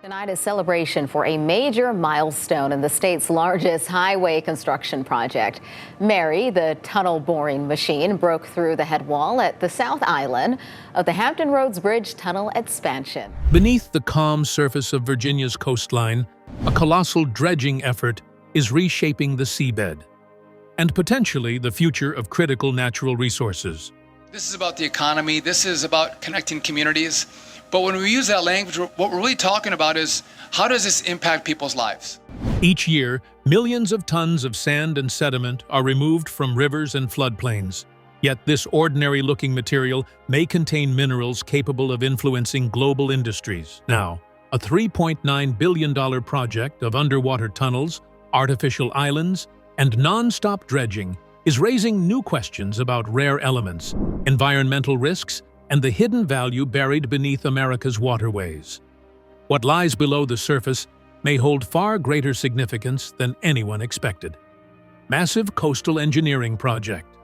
Tonight is celebration for a major milestone in the state's largest highway construction project. Mary, the tunnel boring machine, broke through the head wall at the South Island of the Hampton Roads Bridge tunnel expansion. Beneath the calm surface of Virginia's coastline, a colossal dredging effort is reshaping the seabed and potentially the future of critical natural resources. This is about the economy. This is about connecting communities. But when we use that language, what we're really talking about is how does this impact people's lives? Each year, millions of tons of sand and sediment are removed from rivers and floodplains. Yet this ordinary-looking material may contain minerals capable of influencing global industries. Now, a $3.9 billion project of underwater tunnels, artificial islands, and nonstop dredging is raising new questions about rare elements, environmental risks, and the hidden value buried beneath America's waterways. What lies below the surface may hold far greater significance than anyone expected. Massive Coastal Engineering Project.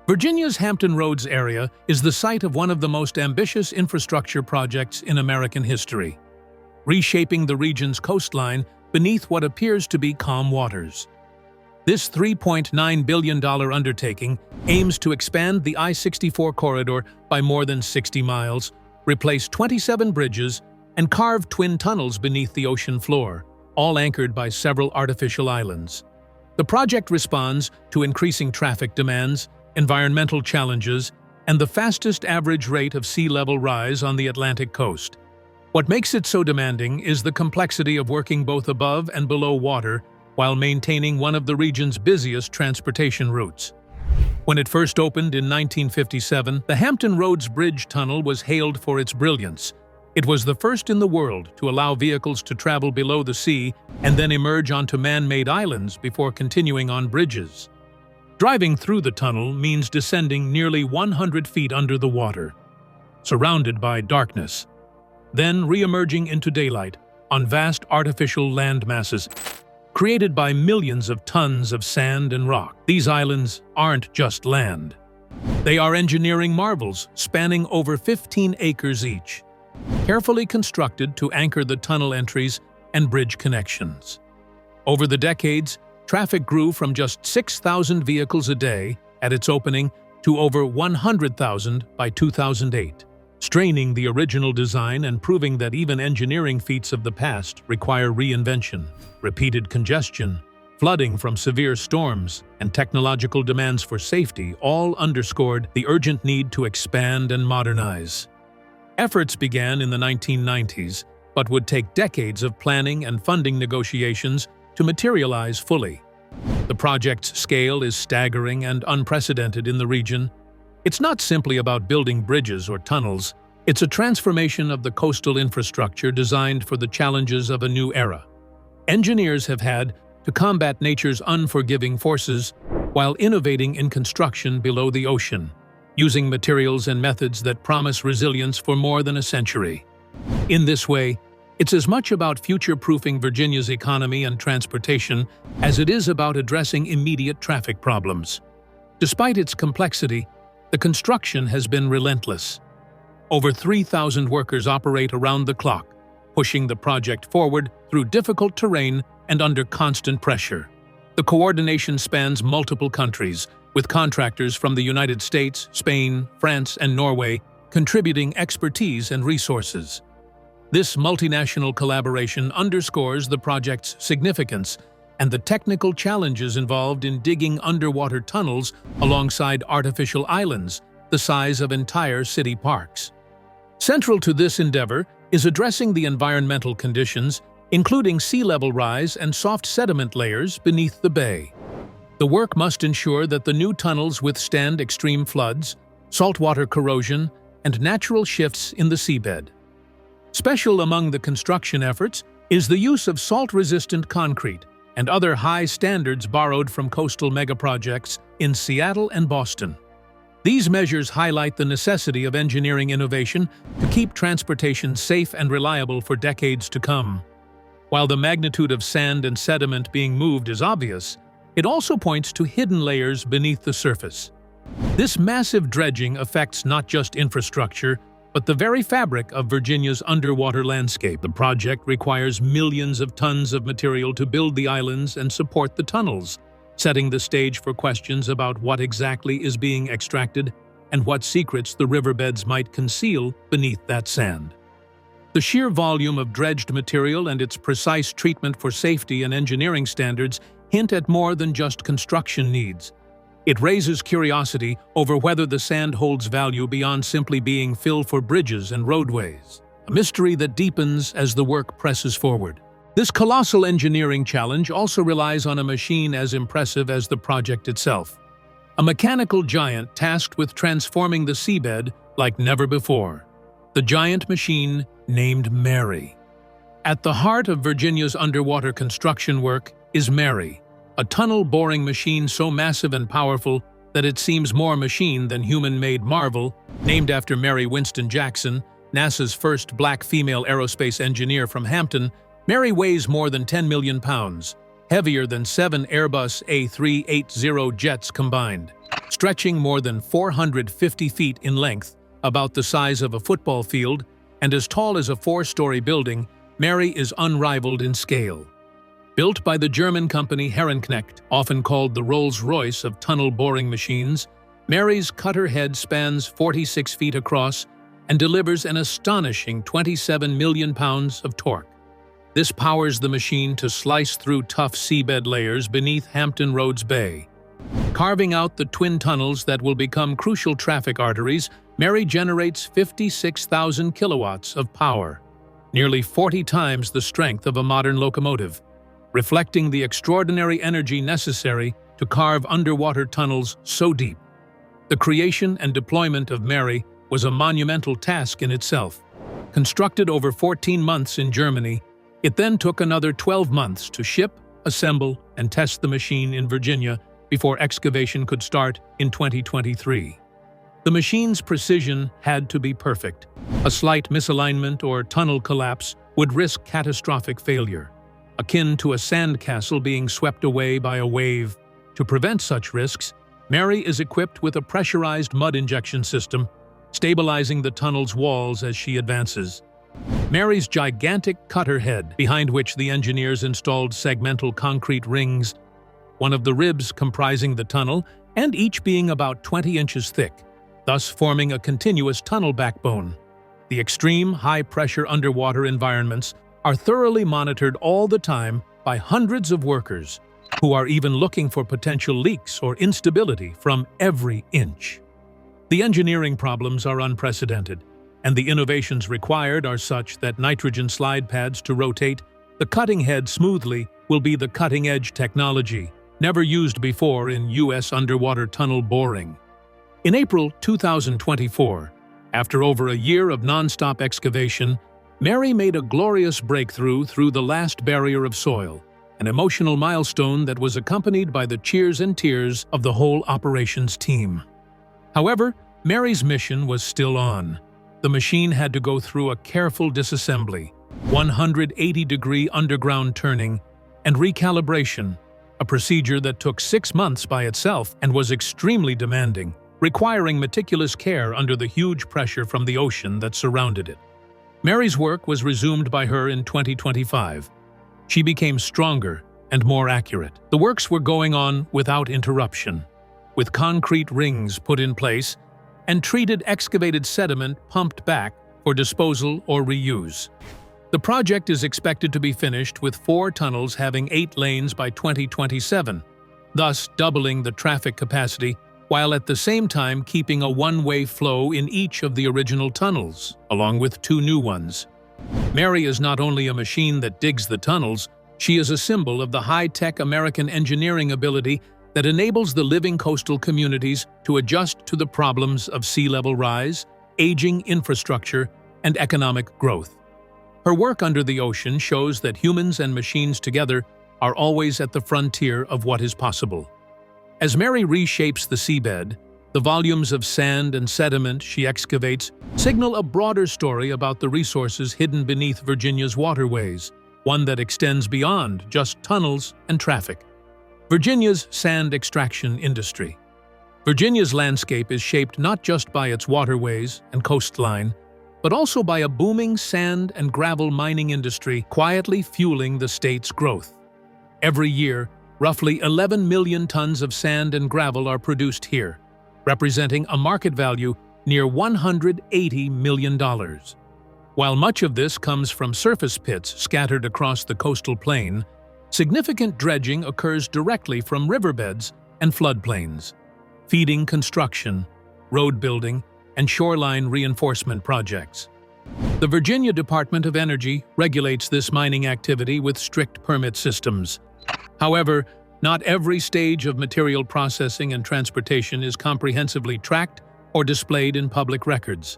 Virginia's Hampton Roads area is the site of one of the most ambitious infrastructure projects in American history, reshaping the region's coastline beneath what appears to be calm waters. This $3.9 billion undertaking aims to expand the I-64 corridor by more than 60 miles, replace 27 bridges, and carve twin tunnels beneath the ocean floor, all anchored by several artificial islands. The project responds to increasing traffic demands, environmental challenges, and the fastest average rate of sea level rise on the Atlantic coast. What makes it so demanding is the complexity of working both above and below water while maintaining one of the region's busiest transportation routes. When it first opened in 1957, the Hampton Roads Bridge Tunnel was hailed for its brilliance. It was the first in the world to allow vehicles to travel below the sea and then emerge onto man-made islands before continuing on bridges. Driving through the tunnel means descending nearly 100 feet under the water, surrounded by darkness, then re-emerging into daylight on vast artificial land masses created by millions of tons of sand and rock. These islands aren't just land. They are engineering marvels spanning over 15 acres each, carefully constructed to anchor the tunnel entries and bridge connections. Over the decades, traffic grew from just 6,000 vehicles a day at its opening to over 100,000 by 2008, straining the original design and proving that even engineering feats of the past require reinvention. Repeated congestion, flooding from severe storms, and technological demands for safety all underscored the urgent need to expand and modernize. Efforts began in the 1990s, but would take decades of planning and funding negotiations to materialize fully. The project's scale is staggering and unprecedented in the region. It's not simply about building bridges or tunnels. It's a transformation of the coastal infrastructure designed for the challenges of a new era. Engineers have had to combat nature's unforgiving forces while innovating in construction below the ocean, using materials and methods that promise resilience for more than a century. In this way, it's as much about future-proofing Virginia's economy and transportation as it is about addressing immediate traffic problems. Despite its complexity, the construction has been relentless. Over 3,000 workers operate around the clock, pushing the project forward through difficult terrain and under constant pressure. The coordination spans multiple countries, with contractors from the United States, Spain, France, and Norway contributing expertise and resources. This multinational collaboration underscores the project's significance and the technical challenges involved in digging underwater tunnels alongside artificial islands the size of entire city parks. Central to this endeavor is addressing the environmental conditions, including sea level rise and soft sediment layers beneath the bay. The work must ensure that the new tunnels withstand extreme floods, saltwater corrosion, and natural shifts in the seabed. Special among the construction efforts is the use of salt-resistant concrete and other high standards borrowed from coastal megaprojects in Seattle and Boston. These measures highlight the necessity of engineering innovation to keep transportation safe and reliable for decades to come. While the magnitude of sand and sediment being moved is obvious, it also points to hidden layers beneath the surface. This massive dredging affects not just infrastructure, but the very fabric of Virginia's underwater landscape. The project requires millions of tons of material to build the islands and support the tunnels, setting the stage for questions about what exactly is being extracted and what secrets the riverbeds might conceal beneath that sand. The sheer volume of dredged material and its precise treatment for safety and engineering standards hint at more than just construction needs. It raises curiosity over whether the sand holds value beyond simply being fill for bridges and roadways, a mystery that deepens as the work presses forward. This colossal engineering challenge also relies on a machine as impressive as the project itself, a mechanical giant tasked with transforming the seabed like never before. The giant machine named Mary. At the heart of Virginia's underwater construction work is Mary, a tunnel boring machine so massive and powerful that it seems more machine than human-made marvel. Named after Mary Winston Jackson, NASA's first black female aerospace engineer from Hampton, Mary weighs more than 10 million pounds, heavier than 7 Airbus A380 jets combined. Stretching more than 450 feet in length, about the size of a football field, and as tall as a 4-story building, Mary is unrivaled in scale. Built by the German company Herrenknecht, often called the Rolls-Royce of tunnel boring machines, Mary's cutter head spans 46 feet across and delivers an astonishing 27 million pounds of torque. This powers the machine to slice through tough seabed layers beneath Hampton Roads Bay. Carving out the twin tunnels that will become crucial traffic arteries, Mary generates 56,000 kilowatts of power, nearly 40 times the strength of a modern locomotive, reflecting the extraordinary energy necessary to carve underwater tunnels so deep. The creation and deployment of Mary was a monumental task in itself. Constructed over 14 months in Germany, it then took another 12 months to ship, assemble, and test the machine in Virginia before excavation could start in 2023. The machine's precision had to be perfect. A slight misalignment or tunnel collapse would risk catastrophic failure, akin to a sandcastle being swept away by a wave. To prevent such risks, Mary is equipped with a pressurized mud injection system, stabilizing the tunnel's walls as she advances. Mary's gigantic cutter head, behind which the engineers installed segmental concrete rings, one of the ribs comprising the tunnel, and each being about 20 inches thick, thus forming a continuous tunnel backbone. The extreme high-pressure underwater environments are thoroughly monitored all the time by hundreds of workers who are even looking for potential leaks or instability from every inch. The engineering problems are unprecedented, and the innovations required are such that nitrogen slide pads to rotate the cutting head smoothly will be the cutting-edge technology never used before in U.S. underwater tunnel boring. In April 2024, after over a year of nonstop excavation, Mary made a glorious breakthrough through the last barrier of soil, an emotional milestone that was accompanied by the cheers and tears of the whole operations team. However, Mary's mission was still on. The machine had to go through a careful disassembly, 180-degree underground turning, and recalibration, a procedure that took 6 months by itself and was extremely demanding, requiring meticulous care under the huge pressure from the ocean that surrounded it. Mary's work was resumed by her in 2025. She became stronger and more accurate. The works were going on without interruption, with concrete rings put in place and treated excavated sediment pumped back for disposal or reuse. The project is expected to be finished with 4 tunnels having 8 lanes by 2027, thus doubling the traffic capacity, while at the same time keeping a one-way flow in each of the original tunnels, along with 2 new ones. Mary is not only a machine that digs the tunnels, she is a symbol of the high-tech American engineering ability that enables the living coastal communities to adjust to the problems of sea level rise, aging infrastructure, and economic growth. Her work under the ocean shows that humans and machines together are always at the frontier of what is possible. As Mary reshapes the seabed, the volumes of sand and sediment she excavates signal a broader story about the resources hidden beneath Virginia's waterways, one that extends beyond just tunnels and traffic. Virginia's sand extraction industry. Virginia's landscape is shaped not just by its waterways and coastline, but also by a booming sand and gravel mining industry quietly fueling the state's growth. Every year, roughly 11 million tons of sand and gravel are produced here, representing a market value near $180 million. While much of this comes from surface pits scattered across the coastal plain, significant dredging occurs directly from riverbeds and floodplains, feeding construction, road building, and shoreline reinforcement projects. The Virginia Department of Energy regulates this mining activity with strict permit systems. However, not every stage of material processing and transportation is comprehensively tracked or displayed in public records.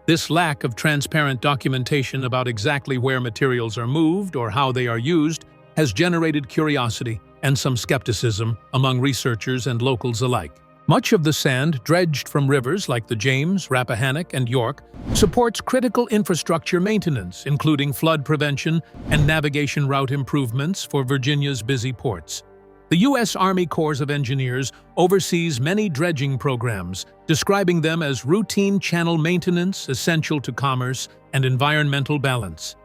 This lack of transparent documentation about exactly where materials are moved or how they are used has generated curiosity and some skepticism among researchers and locals alike. Much of the sand dredged from rivers like the James, Rappahannock, and York supports critical infrastructure maintenance, including flood prevention and navigation route improvements for Virginia's busy ports. The U.S. Army Corps of Engineers oversees many dredging programs, describing them as routine channel maintenance essential to commerce and environmental balance.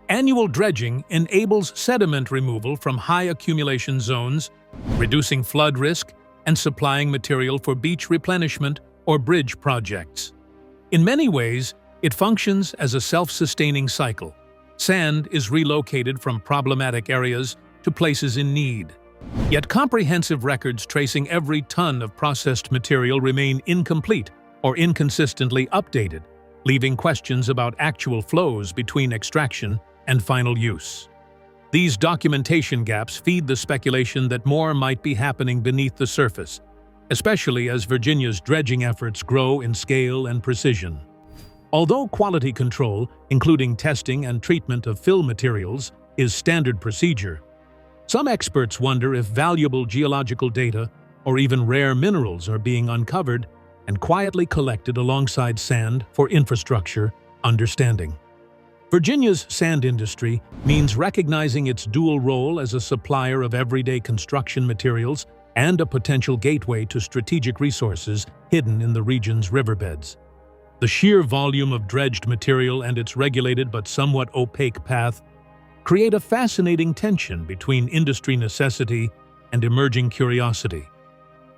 Annual dredging enables sediment removal from high accumulation zones, reducing flood risk and supplying material for beach replenishment or bridge projects. In many ways, it functions as a self-sustaining cycle. Sand is relocated from problematic areas to places in need. Yet comprehensive records tracing every ton of processed material remain incomplete or inconsistently updated, leaving questions about actual flows between extraction and final use. These documentation gaps feed the speculation that more might be happening beneath the surface, especially as Virginia's dredging efforts grow in scale and precision. Although quality control, including testing and treatment of fill materials, is standard procedure, some experts wonder if valuable geological data or even rare minerals are being uncovered and quietly collected alongside sand for infrastructure understanding. Virginia's sand industry means recognizing its dual role as a supplier of everyday construction materials and a potential gateway to strategic resources hidden in the region's riverbeds. The sheer volume of dredged material and its regulated but somewhat opaque path create a fascinating tension between industry necessity and emerging curiosity.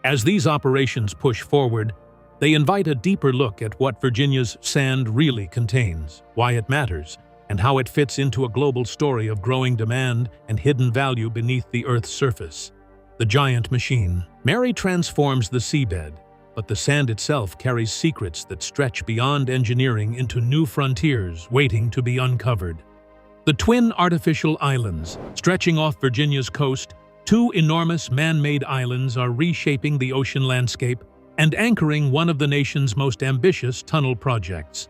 As these operations push forward, they invite a deeper look at what Virginia's sand really contains, why it matters, and how it fits into a global story of growing demand and hidden value beneath the Earth's surface. The giant machine. Mary transforms the seabed, but the sand itself carries secrets that stretch beyond engineering into new frontiers waiting to be uncovered. The twin artificial islands, stretching off Virginia's coast, two enormous man-made islands are reshaping the ocean landscape and anchoring one of the nation's most ambitious tunnel projects.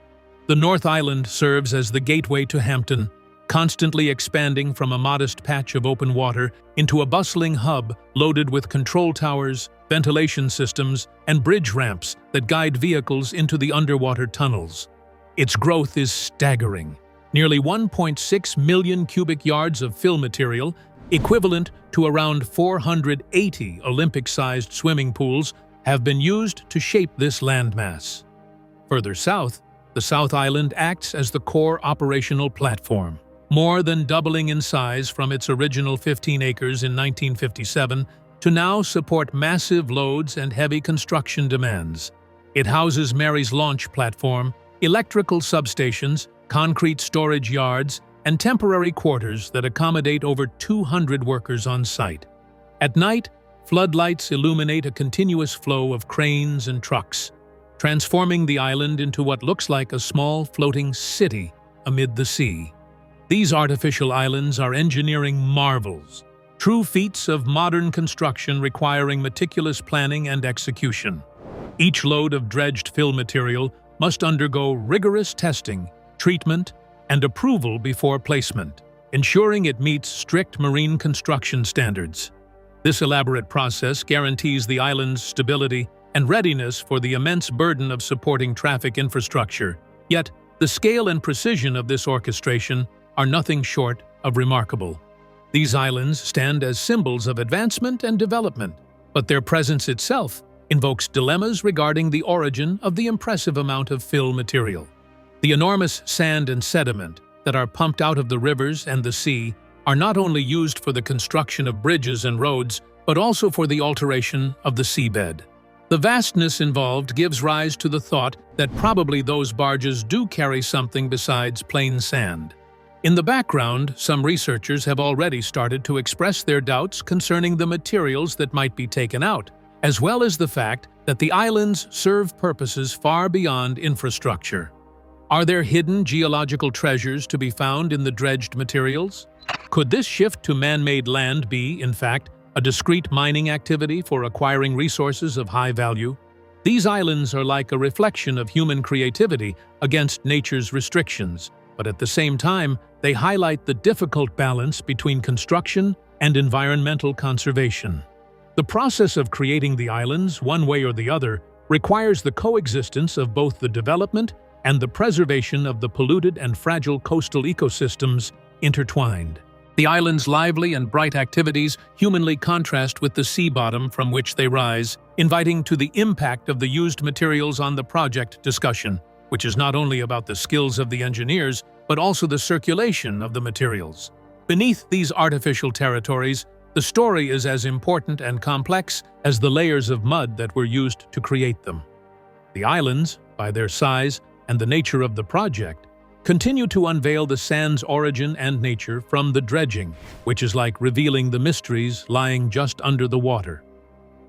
The North Island serves as the gateway to Hampton, constantly expanding from a modest patch of open water into a bustling hub loaded with control towers, ventilation systems, and bridge ramps that guide vehicles into the underwater tunnels. Its growth is staggering. Nearly 1.6 million cubic yards of fill material, equivalent to around 480 Olympic-sized swimming pools, have been used to shape this landmass. Further south, the South Island acts as the core operational platform, more than doubling in size from its original 15 acres in 1957 to now support massive loads and heavy construction demands. It houses Mary's launch platform, electrical substations, concrete storage yards, and temporary quarters that accommodate over 200 workers on site. At night, floodlights illuminate a continuous flow of cranes and trucks, transforming the island into what looks like a small floating city amid the sea. These artificial islands are engineering marvels, true feats of modern construction requiring meticulous planning and execution. Each load of dredged fill material must undergo rigorous testing, treatment, and approval before placement, ensuring it meets strict marine construction standards. This elaborate process guarantees the island's stability and readiness for the immense burden of supporting traffic infrastructure. Yet, the scale and precision of this orchestration are nothing short of remarkable. These islands stand as symbols of advancement and development, but their presence itself invokes dilemmas regarding the origin of the impressive amount of fill material. The enormous sand and sediment that are pumped out of the rivers and the sea are not only used for the construction of bridges and roads, but also for the alteration of the seabed. The vastness involved gives rise to the thought that probably those barges do carry something besides plain sand. In the background, some researchers have already started to express their doubts concerning the materials that might be taken out, as well as the fact that the islands serve purposes far beyond infrastructure. Are there hidden geological treasures to be found in the dredged materials? Could this shift to man-made land be, in fact, a discrete mining activity for acquiring resources of high value? These islands are like a reflection of human creativity against nature's restrictions, but at the same time, they highlight the difficult balance between construction and environmental conservation. The process of creating the islands, one way or the other, requires the coexistence of both the development and the preservation of the polluted and fragile coastal ecosystems intertwined. The island's lively and bright activities humanly contrast with the sea bottom from which they rise, inviting to the impact of the used materials on the project discussion, which is not only about the skills of the engineers, but also the circulation of the materials. Beneath these artificial territories, the story is as important and complex as the layers of mud that were used to create them. The islands, by their size and the nature of the project, continue to unveil the sand's origin and nature from the dredging, which is like revealing the mysteries lying just under the water.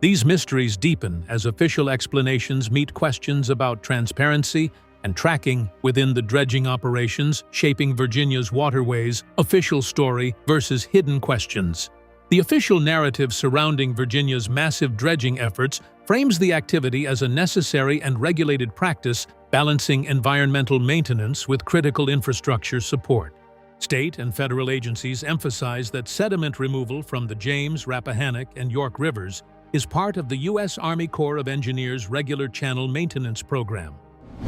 These mysteries deepen as official explanations meet questions about transparency and tracking within the dredging operations shaping Virginia's waterways, official story versus hidden questions. The official narrative surrounding Virginia's massive dredging efforts frames the activity as a necessary and regulated practice balancing environmental maintenance with critical infrastructure support. State and federal agencies emphasize that sediment removal from the James, Rappahannock, and York Rivers is part of the U.S. Army Corps of Engineers' regular channel maintenance program.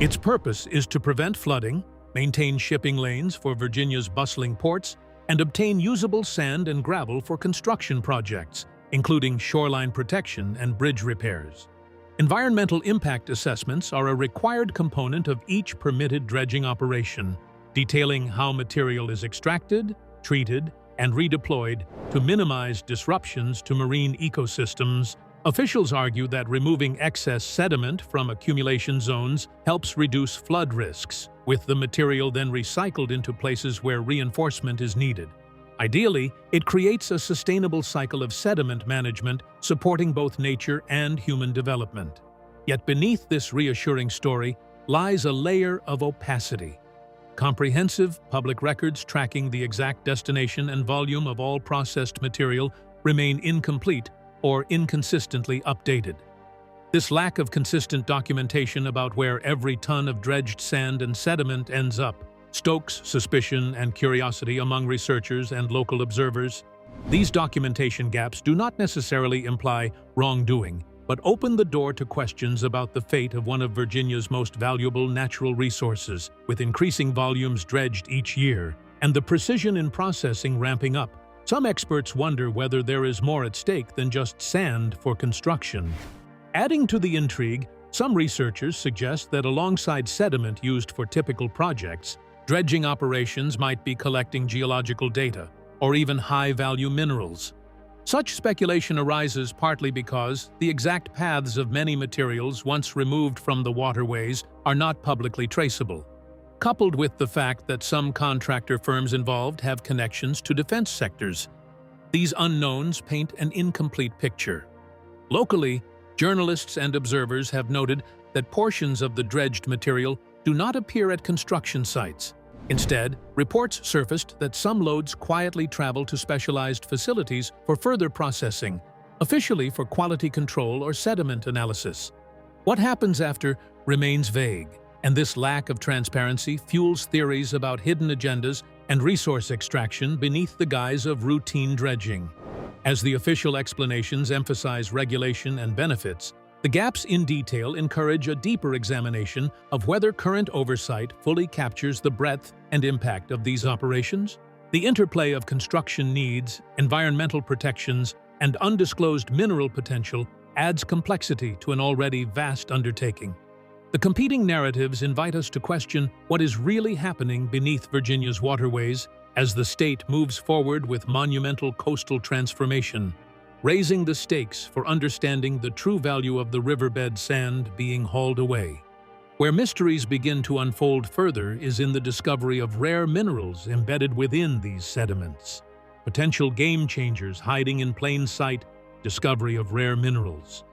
Its purpose is to prevent flooding, maintain shipping lanes for Virginia's bustling ports, and obtain usable sand and gravel for construction projects, including shoreline protection and bridge repairs. Environmental impact assessments are a required component of each permitted dredging operation, detailing how material is extracted, treated, and redeployed to minimize disruptions to marine ecosystems. Officials argue that removing excess sediment from accumulation zones helps reduce flood risks, with the material then recycled into places where reinforcement is needed. Ideally, it creates a sustainable cycle of sediment management supporting both nature and human development. Yet beneath this reassuring story lies a layer of opacity. Comprehensive public records tracking the exact destination and volume of all processed material remain incomplete or inconsistently updated. This lack of consistent documentation about where every ton of dredged sand and sediment ends up stokes suspicion and curiosity among researchers and local observers. These documentation gaps do not necessarily imply wrongdoing, but open the door to questions about the fate of one of Virginia's most valuable natural resources, with increasing volumes dredged each year, and the precision in processing ramping up. Some experts wonder whether there is more at stake than just sand for construction. Adding to the intrigue, some researchers suggest that alongside sediment used for typical projects, dredging operations might be collecting geological data, or even high-value minerals. Such speculation arises partly because the exact paths of many materials once removed from the waterways are not publicly traceable, coupled with the fact that some contractor firms involved have connections to defense sectors. These unknowns paint an incomplete picture. Locally, journalists and observers have noted that portions of the dredged material do not appear at construction sites. Instead, reports surfaced that some loads quietly travel to specialized facilities for further processing, officially for quality control or sediment analysis. What happens after remains vague, and this lack of transparency fuels theories about hidden agendas and resource extraction beneath the guise of routine dredging. As the official explanations emphasize regulation and benefits, the gaps in detail encourage a deeper examination of whether current oversight fully captures the breadth and impact of these operations. The interplay of construction needs, environmental protections, and undisclosed mineral potential adds complexity to an already vast undertaking. The competing narratives invite us to question what is really happening beneath Virginia's waterways as the state moves forward with monumental coastal transformation, raising the stakes for understanding the true value of the riverbed sand being hauled away. Where mysteries begin to unfold further is in the discovery of rare minerals embedded within these sediments. Potential game changers hiding in plain sight, discovery of rare minerals.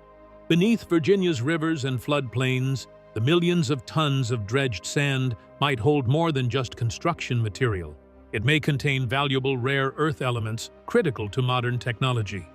Beneath Virginia's rivers and floodplains, the millions of tons of dredged sand might hold more than just construction material. It may contain valuable rare earth elements critical to modern technology.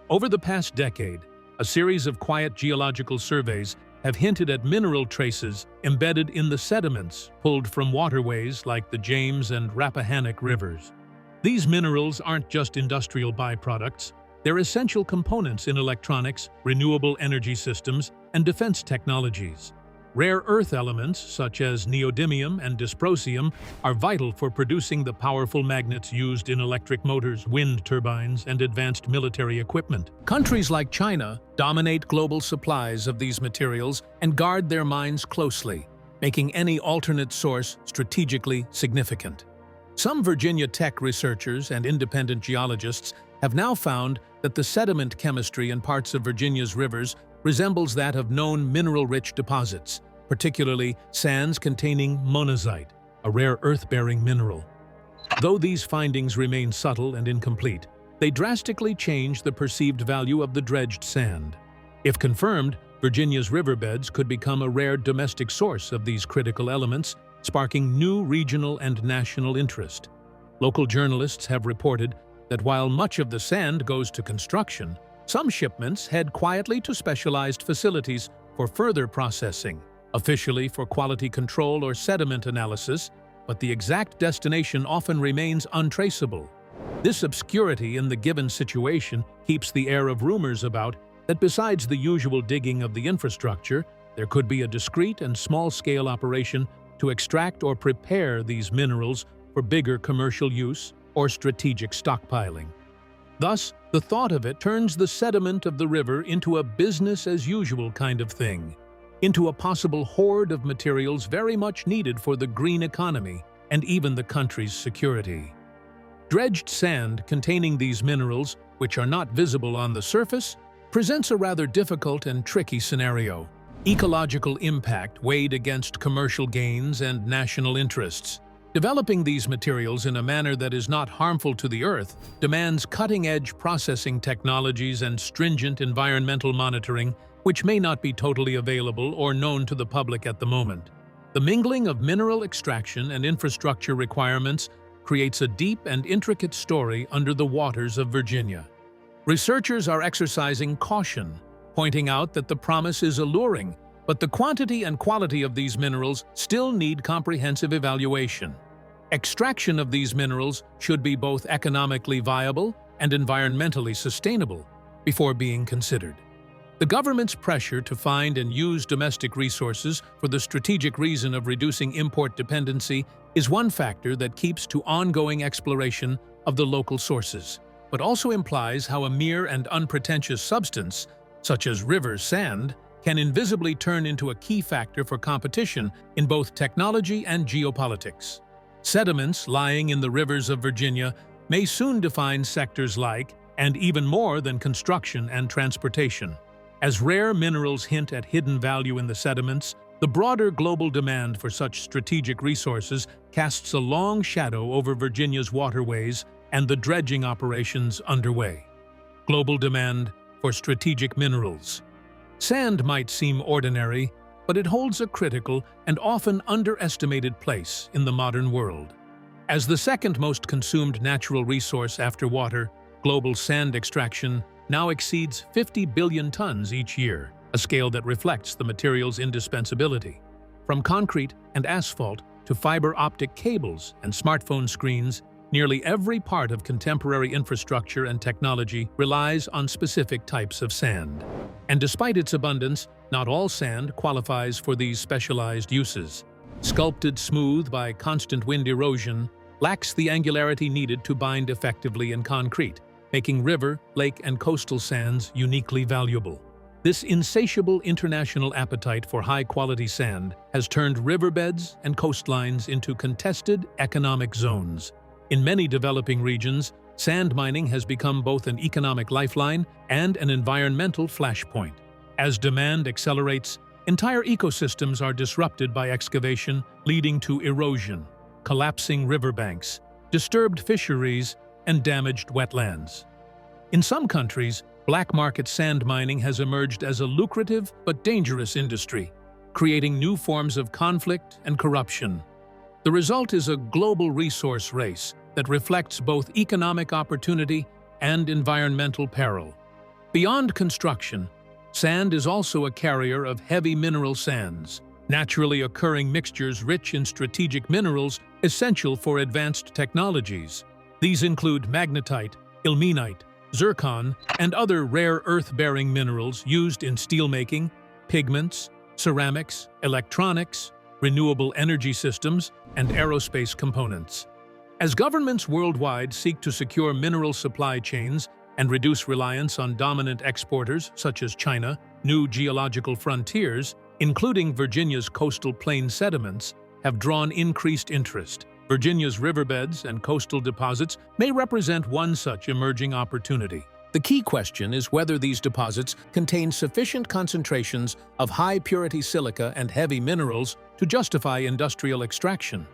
Over the past decade, a series of quiet geological surveys have hinted at mineral traces embedded in the sediments pulled from waterways like the James and Rappahannock rivers. These minerals aren't just industrial byproducts, they're essential components in electronics, renewable energy systems, and defense technologies. Rare earth elements, such as neodymium and dysprosium, are vital for producing the powerful magnets used in electric motors, wind turbines, and advanced military equipment. Countries like China dominate global supplies of these materials and guard their mines closely, making any alternate source strategically significant. Some Virginia Tech researchers and independent geologists have now found that the sediment chemistry in parts of Virginia's rivers resembles that of known mineral-rich deposits, particularly sands containing monazite, a rare earth-bearing mineral. Though these findings remain subtle and incomplete, they drastically change the perceived value of the dredged sand. If confirmed, Virginia's riverbeds could become a rare domestic source of these critical elements, sparking new regional and national interest. Local journalists have reported that while much of the sand goes to construction, some shipments head quietly to specialized facilities for further processing, officially for quality control or sediment analysis, but the exact destination often remains untraceable. This obscurity in the given situation keeps the air of rumors about that besides the usual digging of the infrastructure, there could be a discreet and small-scale operation to extract or prepare these minerals for bigger commercial use or strategic stockpiling. Thus, the thought of it turns the sediment of the river into a business-as-usual kind of thing, into a possible hoard of materials very much needed for the green economy and even the country's security. Dredged sand containing these minerals, which are not visible on the surface, presents a rather difficult and tricky scenario. Ecological impact weighed against commercial gains and national interests. Developing these materials in a manner that is not harmful to the earth demands cutting-edge processing technologies and stringent environmental monitoring, which may not be totally available or known to the public at the moment. The mingling of mineral extraction and infrastructure requirements creates a deep and intricate story under the waters of Virginia. Researchers are exercising caution, pointing out that the promise is alluring, but the quantity and quality of these minerals still need comprehensive evaluation. Extraction of these minerals should be both economically viable and environmentally sustainable before being considered. The government's pressure to find and use domestic resources for the strategic reason of reducing import dependency is one factor that keeps to ongoing exploration of the local sources, but also implies how a mere and unpretentious substance, such as river sand, can invisibly turn into a key factor for competition in both technology and geopolitics. Sediments lying in the rivers of Virginia may soon define sectors like, and even more than construction and transportation. As rare minerals hint at hidden value in the sediments, the broader global demand for such strategic resources casts a long shadow over Virginia's waterways and the dredging operations underway. Global demand for strategic minerals. Sand might seem ordinary, but it holds a critical and often underestimated place in the modern world. As the second most consumed natural resource after water, global sand extraction now exceeds 50 billion tons each year, a scale that reflects the material's indispensability. From concrete and asphalt to fiber optic cables and smartphone screens, nearly every part of contemporary infrastructure and technology relies on specific types of sand. And despite its abundance, not all sand qualifies for these specialized uses. Sculpted smooth by constant wind erosion, lacks the angularity needed to bind effectively in concrete, making river, lake, and coastal sands uniquely valuable. This insatiable international appetite for high-quality sand has turned riverbeds and coastlines into contested economic zones. In many developing regions, sand mining has become both an economic lifeline and an environmental flashpoint. As demand accelerates, entire ecosystems are disrupted by excavation, leading to erosion, collapsing riverbanks, disturbed fisheries, and damaged wetlands. In some countries, black market sand mining has emerged as a lucrative but dangerous industry, creating new forms of conflict and corruption. The result is a global resource race that reflects both economic opportunity and environmental peril. Beyond construction, sand is also a carrier of heavy mineral sands, naturally occurring mixtures rich in strategic minerals essential for advanced technologies. These include magnetite, ilmenite, zircon, and other rare earth-bearing minerals used in steelmaking, pigments, ceramics, electronics, renewable energy systems, and aerospace components. As governments worldwide seek to secure mineral supply chains and reduce reliance on dominant exporters such as China, new geological frontiers, including Virginia's coastal plain sediments, have drawn increased interest. Virginia's riverbeds and coastal deposits may represent one such emerging opportunity. The key question is whether these deposits contain sufficient concentrations of high-purity silica and heavy minerals to justify industrial extraction.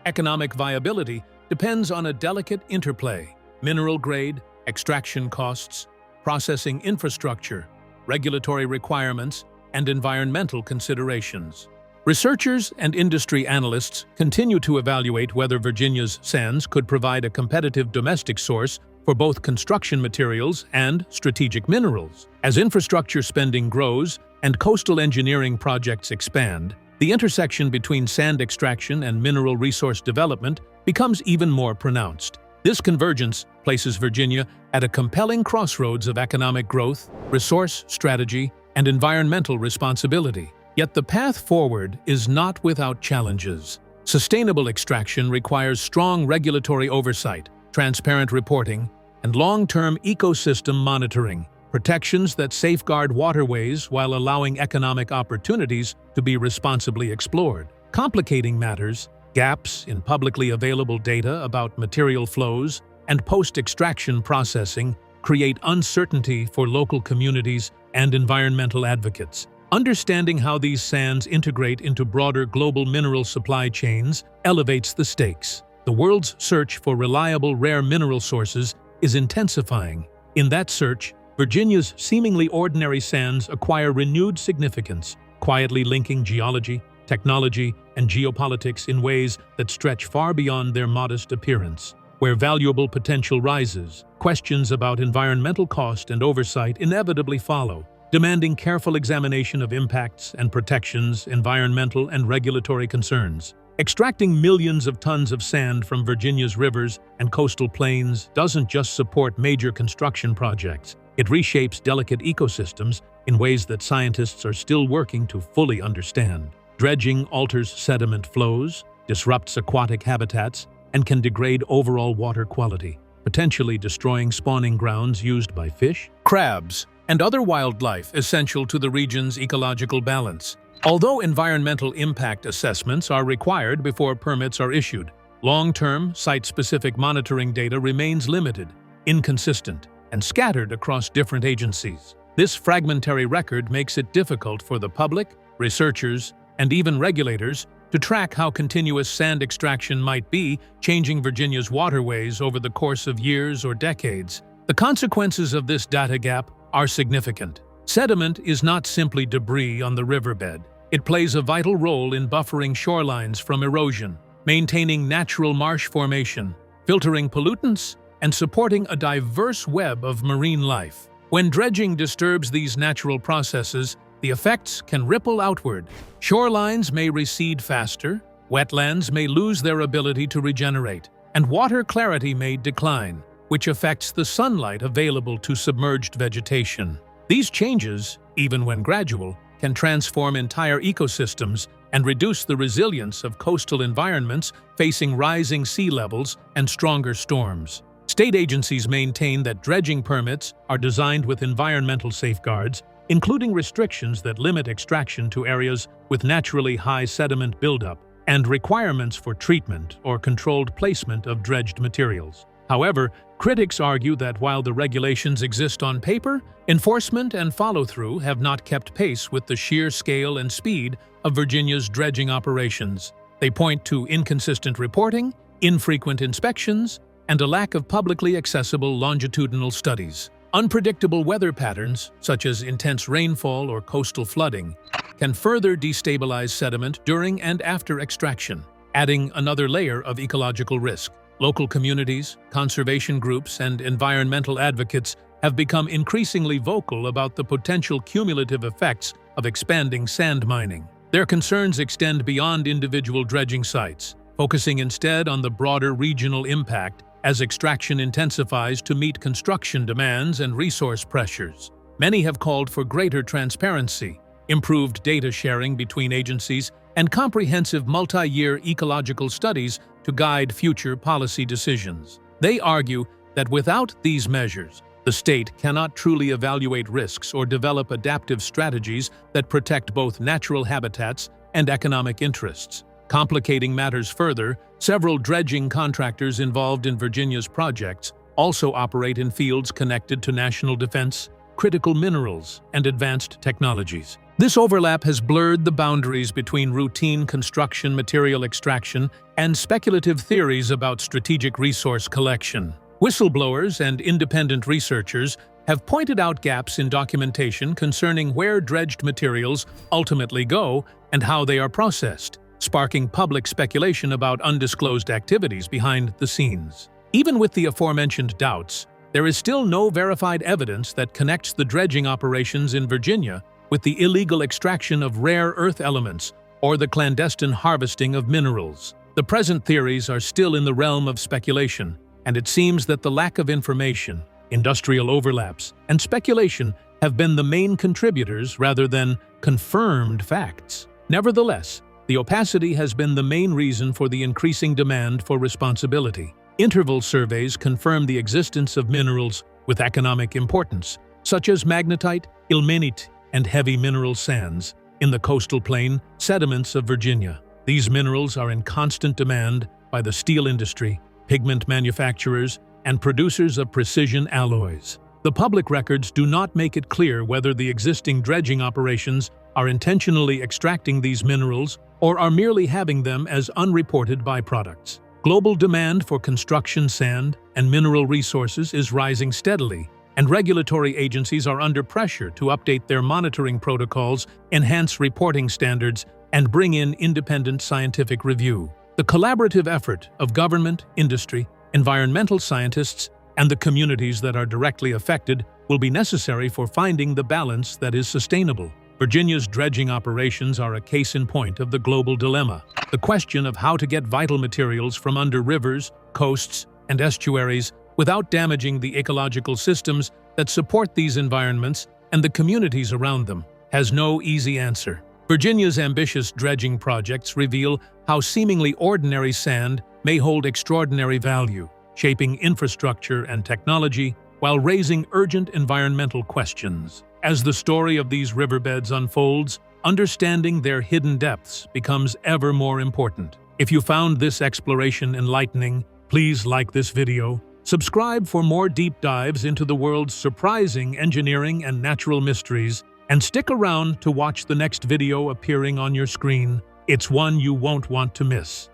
Economic viability depends on a delicate interplay: mineral grade, extraction costs, processing infrastructure, regulatory requirements, and environmental considerations. Researchers and industry analysts continue to evaluate whether Virginia's sands could provide a competitive domestic source for both construction materials and strategic minerals. As infrastructure spending grows and coastal engineering projects expand, the intersection between sand extraction and mineral resource development becomes even more pronounced. This convergence places Virginia at a compelling crossroads of economic growth, resource strategy, and environmental responsibility. Yet the path forward is not without challenges. Sustainable extraction requires strong regulatory oversight, transparent reporting, and long-term ecosystem monitoring, protections that safeguard waterways while allowing economic opportunities to be responsibly explored. Complicating matters, gaps in publicly available data about material flows and post-extraction processing create uncertainty for local communities and environmental advocates. Understanding how these sands integrate into broader global mineral supply chains elevates the stakes. The world's search for reliable rare mineral sources is intensifying. In that search, Virginia's seemingly ordinary sands acquire renewed significance, quietly linking geology, technology, and geopolitics in ways that stretch far beyond their modest appearance. Where valuable potential rises, questions about environmental cost and oversight inevitably follow, demanding careful examination of impacts and protections, environmental and regulatory concerns. Extracting millions of tons of sand from Virginia's rivers and coastal plains doesn't just support major construction projects. It reshapes delicate ecosystems in ways that scientists are still working to fully understand. Dredging alters sediment flows, disrupts aquatic habitats, and can degrade overall water quality, potentially destroying spawning grounds used by fish, crabs, and other wildlife essential to the region's ecological balance. Although environmental impact assessments are required before permits are issued, long-term, site-specific monitoring data remains limited, inconsistent, and scattered across different agencies. This fragmentary record makes it difficult for the public, researchers, and even regulators to track how continuous sand extraction might be changing Virginia's waterways over the course of years or decades. The consequences of this data gap are significant. Sediment is not simply debris on the riverbed. It plays a vital role in buffering shorelines from erosion, maintaining natural marsh formation, filtering pollutants, and supporting a diverse web of marine life. When dredging disturbs these natural processes, the effects can ripple outward. Shorelines may recede faster, wetlands may lose their ability to regenerate, and water clarity may decline, which affects the sunlight available to submerged vegetation. These changes, even when gradual, can transform entire ecosystems and reduce the resilience of coastal environments facing rising sea levels and stronger storms. State agencies maintain that dredging permits are designed with environmental safeguards, including restrictions that limit extraction to areas with naturally high sediment buildup and requirements for treatment or controlled placement of dredged materials. However, critics argue that while the regulations exist on paper, enforcement and follow-through have not kept pace with the sheer scale and speed of Virginia's dredging operations. They point to inconsistent reporting, infrequent inspections, and a lack of publicly accessible longitudinal studies. Unpredictable weather patterns, such as intense rainfall or coastal flooding, can further destabilize sediment during and after extraction, adding another layer of ecological risk. Local communities, conservation groups, and environmental advocates have become increasingly vocal about the potential cumulative effects of expanding sand mining. Their concerns extend beyond individual dredging sites, focusing instead on the broader regional impact as extraction intensifies to meet construction demands and resource pressures. Many have called for greater transparency, improved data sharing between agencies, and comprehensive multi-year ecological studies to guide future policy decisions. They argue that without these measures, the state cannot truly evaluate risks or develop adaptive strategies that protect both natural habitats and economic interests. Complicating matters further, several dredging contractors involved in Virginia's projects also operate in fields connected to national defense, critical minerals, and advanced technologies. This overlap has blurred the boundaries between routine construction material extraction and speculative theories about strategic resource collection. Whistleblowers and independent researchers have pointed out gaps in documentation concerning where dredged materials ultimately go and how they are processed, sparking public speculation about undisclosed activities behind the scenes. Even with the aforementioned doubts, there is still no verified evidence that connects the dredging operations in Virginia with the illegal extraction of rare earth elements or the clandestine harvesting of minerals. The present theories are still in the realm of speculation, and it seems that the lack of information, industrial overlaps, and speculation have been the main contributors rather than confirmed facts. Nevertheless, the opacity has been the main reason for the increasing demand for responsibility. Interval surveys confirm the existence of minerals with economic importance, such as magnetite, ilmenite, and heavy mineral sands, in the coastal plain sediments of Virginia. These minerals are in constant demand by the steel industry, pigment manufacturers, and producers of precision alloys. The public records do not make it clear whether the existing dredging operations are intentionally extracting these minerals or are merely having them as unreported byproducts. Global demand for construction sand and mineral resources is rising steadily, and regulatory agencies are under pressure to update their monitoring protocols, enhance reporting standards, and bring in independent scientific review. The collaborative effort of government, industry, environmental scientists, and the communities that are directly affected will be necessary for finding the balance that is sustainable. Virginia's dredging operations are a case in point of the global dilemma. The question of how to get vital materials from under rivers, coasts, and estuaries without damaging the ecological systems that support these environments and the communities around them has no easy answer. Virginia's ambitious dredging projects reveal how seemingly ordinary sand may hold extraordinary value, shaping infrastructure and technology while raising urgent environmental questions. As the story of these riverbeds unfolds, understanding their hidden depths becomes ever more important. If you found this exploration enlightening, please like this video, subscribe for more deep dives into the world's surprising engineering and natural mysteries, and stick around to watch the next video appearing on your screen. It's one you won't want to miss.